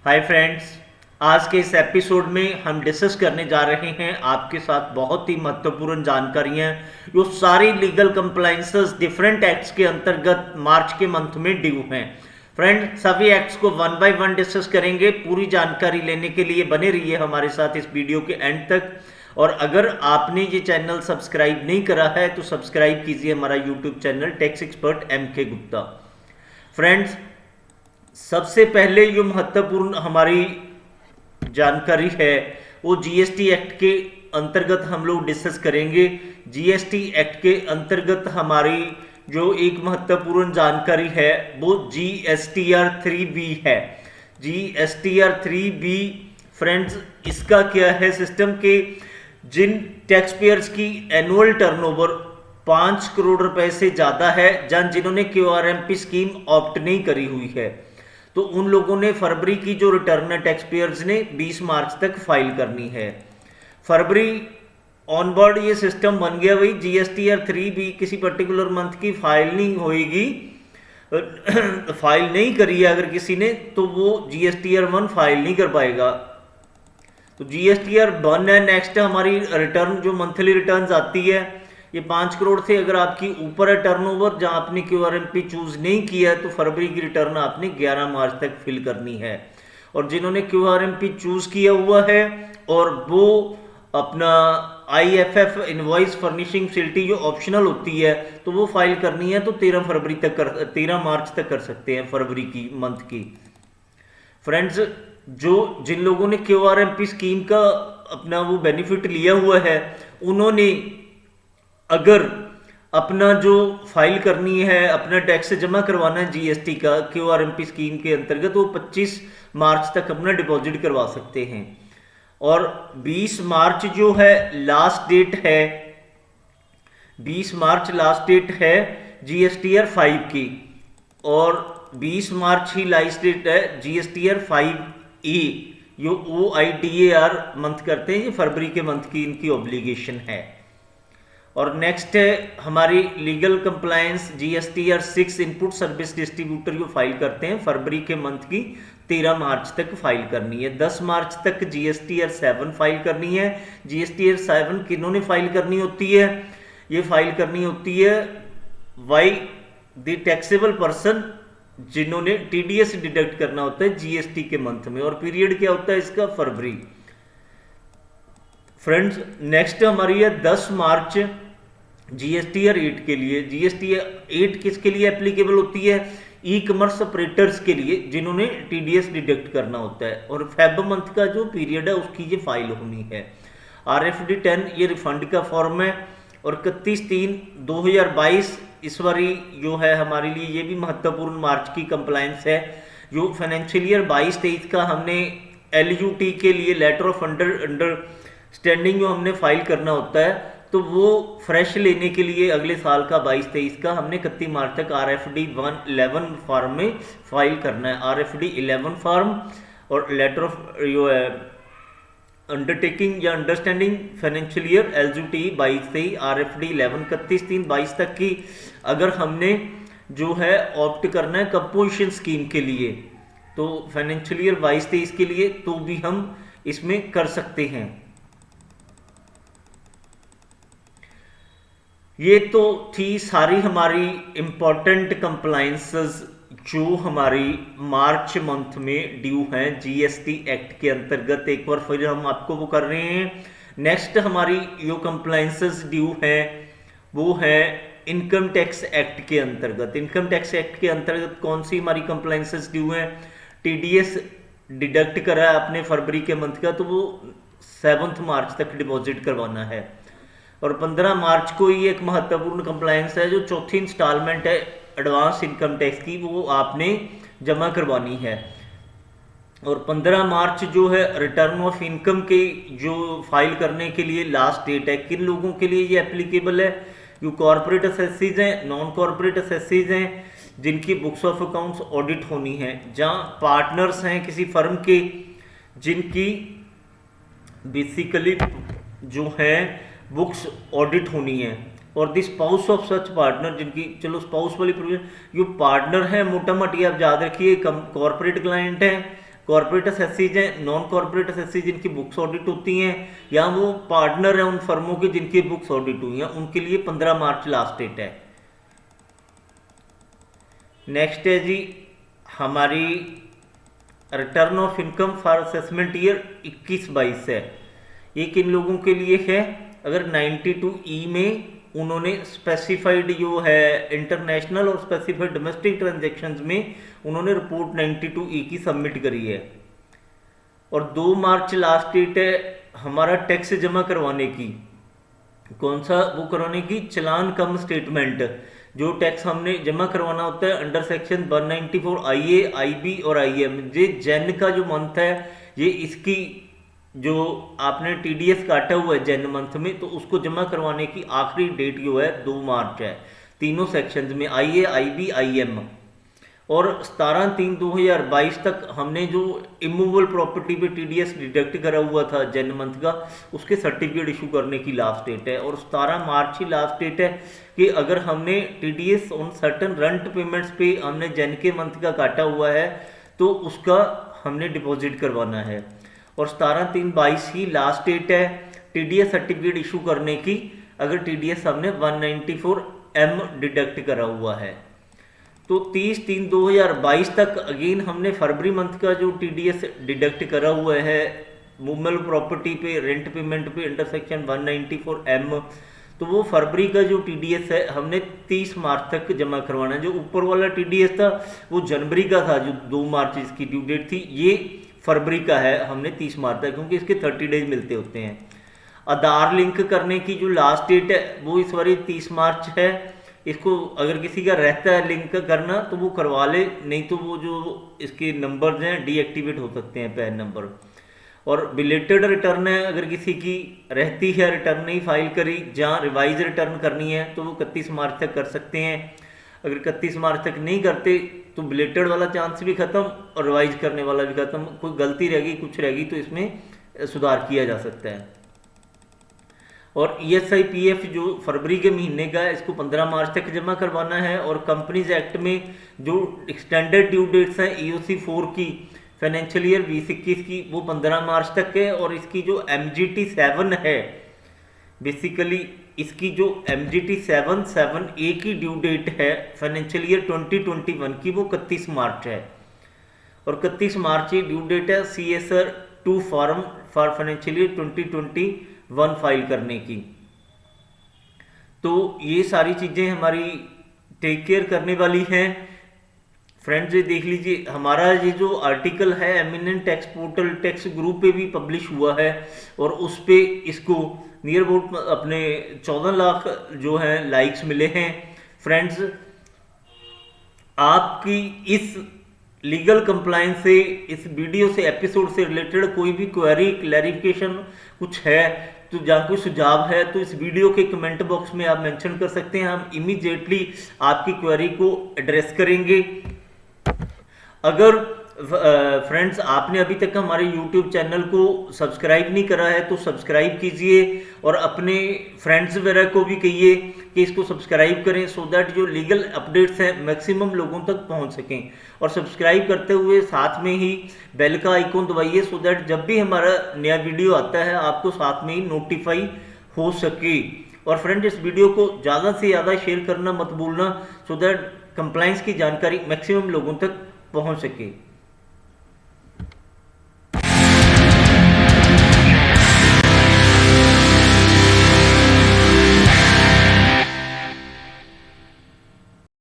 Hi friends, आज के इस एपिसोड में हम डिस्कस करने जा रहे हैं आपके साथ बहुत ही महत्वपूर्ण जानकारियां जो सारी लीगल कंप्लाइंसेस डिफरेंट एक्ट्स के अंतर्गत मार्च के मंथ में ड्यू हैं। फ्रेंड, सभी एक्ट्स को वन बाय वन डिस्कस करेंगे। पूरी जानकारी लेने के लिए बने रहिए हमारे साथ इस वीडियो के एंड तक। और अगर आपने ये चैनल सब्सक्राइब नहीं करा है तो सब्सक्राइब कीजिए हमारा YouTube channel tax expert MK Gupta. Friends, सबसे पहले जो महत्वपूर्ण हमारी जानकारी है वो जीएसटी एक्ट के अंतर्गत हम लोग डिस्कस करेंगे। जीएसटी एक्ट के अंतर्गत हमारी जो एक महत्वपूर्ण जानकारी है वो GSTR 3B है। GSTR 3B फ्रेंड्स, इसका क्या है सिस्टम के जिन टैक्स पेयर्स की एनुअल टर्नओवर 5 करोड़ रुपए से ज़्यादा है, जिन्होंने QRMP स्कीम ऑप्ट नहीं करी हुई है, तो उन लोगों ने फरवरी की जो रिटर्न है टैक्स पेयर्स ने 20 मार्च तक फाइल करनी है। फरवरी ऑनवर्ड ये सिस्टम बन गया भाई। GSTR 3B किसी पर्टिकुलर मंथ की फाइल नहीं होएगी, फाइल नहीं करी है अगर किसी ने, तो वो GSTR 1 फाइल नहीं कर पाएगा। तो GSTR 1 है नेक्स्ट हमारी रिटर्न, जो मंथली रिटर्न आती है। ये 5 करोड़ से अगर आपकी ऊपर है टर्नओवर, जहां आपने QRMP चूज नहीं किया है, तो फरवरी की रिटर्न आपने 11 मार्च तक फिल करनी है। और जिन्होंने QRMP चूज किया हुआ है और वो अपना IFF इनवॉइस फर्निशिंग फैसिलिटी जो ऑप्शनल होती है, तो वो फाइल करनी है, तो 13 मार्च तक कर सकते हैं फरवरी की मंथ की। फ्रेंड्स, जिन लोगों ने QRMP स्कीम का अपना वो बेनिफिट लिया हुआ है, उन्होंने अगर अपना जो फाइल करनी है, अपना टैक्स जमा करवाना है GST का QRMP स्कीम के अंतर्गत, वो 25 मार्च तक अपना डिपॉजिट करवा सकते हैं। और 20 मार्च जो है लास्ट डेट है, 20 मार्च लास्ट डेट है GSTR 5 की, और 20 मार्च ही लास्ट डेट है GSTR 5A, जो OIDAR मंथ करते हैं, ये फरवरी के मंथ की इनकी ऑब्लिगेशन है। और नेक्स्ट है हमारी legal compliance GSTR 6 input service distributor जो फाइल करते हैं, फरवरी के मंथ की 13 मार्च तक फाइल करनी है। 10 मार्च तक GSTR 7 फाइल करनी है। GSTR 7 किन्होंने फाइल करनी होती है? ये फाइल करनी होती है वाई द टैक्सेबल पर्सन, जिन्होंने TDS डिडक्ट करना होता है GST के मंथ में, और पीरियड क्या होता है इसका? फरवरी। फ्रेंड्स, नेक्स्ट हमारी है 10 मार्च GSTR 8 के लिए। GSTR 8 किसके लिए एप्लीकेबल होती है? ई कॉमर्स ऑपरेटर्स के लिए, जिन्होंने TDS डिडक्ट करना होता है। और फेब मंथ का जो पीरियड है उसकी ये फाइल होनी है। RFD 10 ये रिफंड का फॉर्म है। और 31/3/2022 इस बारी जो है हमारे लिए ये भी महत्वपूर्ण मार्च की कंप्लायंस है। जो फाइनेंशियल ईयर 22-23 का हमने LUT के लिए लेटर ऑफ अंडरस्टैंडिंग जो हमने फाइल करना होता है, तो वो फ्रेश लेने के लिए अगले साल का 22-23 का हमने 31 मार्च तक RFD 11 फॉर्म में फाइल करना है। RFD 11 फॉर्म और लेटर ऑफ जो है अंडरटेकिंग या अंडरस्टैंडिंग फाइनेंशियल ईयर LUT 22 से RFD 11 31/3/22 तक की अगर हमने जो है ऑप्ट करना है कंपोजिशन स्कीम के लिए, तो फाइनेंशियल ईयर 22-23 के लिए, तो भी हम इसमें कर सकते हैं। ये तो थी सारी हमारी इंपॉर्टेंट कंप्लायंसेस जो हमारी मार्च मंथ में ड्यू हैं GST एक्ट के अंतर्गत। एक बार फिर हम आपको वो कर रहे हैं। नेक्स्ट हमारी जो कंप्लायंसेस ड्यू हैं वो है इनकम टैक्स एक्ट के अंतर्गत। इनकम टैक्स एक्ट के अंतर्गत कौन सी हमारी कंप्लायंसेस ड्यू हैं? TDS डिडक्ट करा है आपने फरवरी के मंथ का, तो वो 7 मार्च तक डिपॉजिट करवाना है। और 15 मार्च को ही एक महत्वपूर्ण कंप्लायंस है, जो चौथी इंस्टॉलमेंट है एडवांस इनकम टैक्स की, वो आपने जमा करवानी है। और 15 मार्च जो है रिटर्न ऑफ इनकम के जो फाइल करने के लिए लास्ट डेट है। किन लोगों के लिए ये एप्लीकेबल है? जो कॉर्पोरेट असेसीज हैं, नॉन कॉर्पोरेट असेसीज हैं, जिनकी बुक्स ऑफ अकाउंट्स ऑडिट होनी है, जहाँ पार्टनर्स हैं किसी फर्म के, जिनकी बेसिकली जो है बुक्स ऑडिट होनी है। और the spouse of such partner, जिनकी, चलो स्पाउस वाली प्रोविजन, जो पार्टनर है मोटा मोटी आप याद रखिए कॉर्पोरेट क्लाइंट है। कॉर्पोरेट असेसीज हैं, नॉन कॉर्पोरेट असेसीज जिनकी बुक्स ऑडिट होती हैं, या वो पार्टनर हैं उन फर्मों की जिनकी बुक्स ऑडिट हुई हैं, उनके लिए 15 मार्च लास्ट डेट है। नेक्स्ट है जी हमारी return of income for assessment year 21-22 है। ये किन लोगों के लिए है? अगर 92E में उन्होंने स्पेसिफाइड जो है इंटरनेशनल और स्पेसिफाइड डोमेस्टिक ट्रांजैक्शंस में उन्होंने रिपोर्ट 92E की सबमिट करी है। और 2 मार्च लास्ट डेट है हमारा टैक्स जमा करवाने की। कौन सा वो करवाने की? चालान कम स्टेटमेंट। जो टैक्स हमने जमा करवाना होता है अंडर सेक्शन 194 IA, IB और IM। ये जैन का जो मंथ है, ये इसकी जो आपने TDS काटा हुआ है जैन मंथ में, तो उसको जमा करवाने की आखिरी डेट जो है 2 मार्च है, तीनों सेक्शंस में IA, IB, IM। और 17/3/2022 तक हमने जो इमूवेबल प्रॉपर्टी पे TDS डिडक्ट करा हुआ था जैन मंथ का, उसके सर्टिफिकेट इशू करने की लास्ट डेट है। और 17 मार्च ही लास्ट डेट है कि अगर हमने TDS on certain rent payments पे हमने जैन के मंथ का काटा हुआ है तो उसका हमने डिपॉजिट करवाना है। और 17/3/22 ही लास्ट डेट है TDS सर्टिफिकेट इशू करने की, अगर TDS हमने 194M डिडक्ट करा हुआ है। तो 30/3/2022 तक अगेन हमने फरवरी मंथ का जो TDS डिडक्ट करा हुआ है मूवेबल प्रॉपर्टी पे रेंट पेमेंट पे अंडर सेक्शन 194M, तो वो फरवरी का जो TDS है हमने 30 मार्च तक जमा करवाना है। जो ऊपर वाला TDS था वो जनवरी का था, जो 2 मार्च इसकी ड्यू डेट थी, ये फरवरी का है, हमने 30 मार्च तक, क्योंकि इसके 30 डेज मिलते होते हैं। आधार लिंक करने की जो लास्ट डेट है वो इस बार 30 मार्च है। इसको अगर किसी का रहता है लिंक करना तो वो करवा ले, नहीं तो वो जो इसके नंबर्स हैं डीएक्टिवेट हो सकते हैं पैन नंबर। और बिलेटेड रिटर्न है, अगर किसी की रहती है रिटर्न नहीं फाइल करी, जहाँ रिवाइज रिटर्न करनी है तो वो 31 मार्च तक कर सकते हैं। अगर 31 मार्च तक नहीं करते तो बिलेटेड वाला चांस भी खत्म और रिवाइज करने वाला भी खत्म। कोई गलती रहेगी, कुछ रहेगी तो इसमें सुधार किया जा सकता है। और ESI PF जो फरवरी के महीने का है इसको 15 मार्च तक जमा करवाना है। और कंपनीज एक्ट में जो एक्सटेंडेड ड्यू डेट्स हैं EOC 4 की फाइनेंशियल ईयर 2021 की, वो 15 मार्च तक है। और इसकी जो MGT 7 है, बेसिकली इसकी जो MGT 7/7A की ड्यू डेट है फाइनेंशियल ईयर 2021 की, वो 31 मार्च है। और 31 मार्च की ड्यू डेट है CSR 2 form for financial year 2021 file करने की। तो ये सारी चीज़ें हमारी टेक केयर करने वाली हैं। फ्रेंड्स ये देख लीजिए, हमारा ये जो आर्टिकल है eminent tax portal tax group पे भी पब्लिश हुआ है, और उस पे इसको नियर अबाउट अपने 14 लाख जो है लाइक्स मिले हैं। फ्रेंड्स आपकी इस लीगल कंप्लायंस से, इस वीडियो से, एपिसोड से रिलेटेड कोई भी क्वेरी, क्लैरिफिकेशन कुछ है तो जहाँ कोई सुझाव है तो इस वीडियो के कमेंट बॉक्स में आप मेंशन कर सकते हैं। हम इमीडिएटली आपकी क्वेरी को एड्रेस करेंगे। अगर फ्रेंड्स आपने अभी तक हमारे YouTube चैनल को सब्सक्राइब नहीं करा है तो सब्सक्राइब कीजिए, और अपने फ्रेंड्स वगैरह को भी कहिए कि इसको सब्सक्राइब करें, सो दैट जो लीगल अपडेट्स हैं मैक्सिमम लोगों तक पहुंच सकें। और सब्सक्राइब करते हुए साथ में ही बेल का आइकॉन दबाइए, सो दैट जब भी हमारा नया वीडियो आता है आपको साथ में ही नोटिफाई हो सके। और फ्रेंड्स इस वीडियो को ज़्यादा से ज़्यादा शेयर करना मत भूलना, सो दैट कंप्लायंस की जानकारी मैक्सिमम लोगों तक पहुंच सके।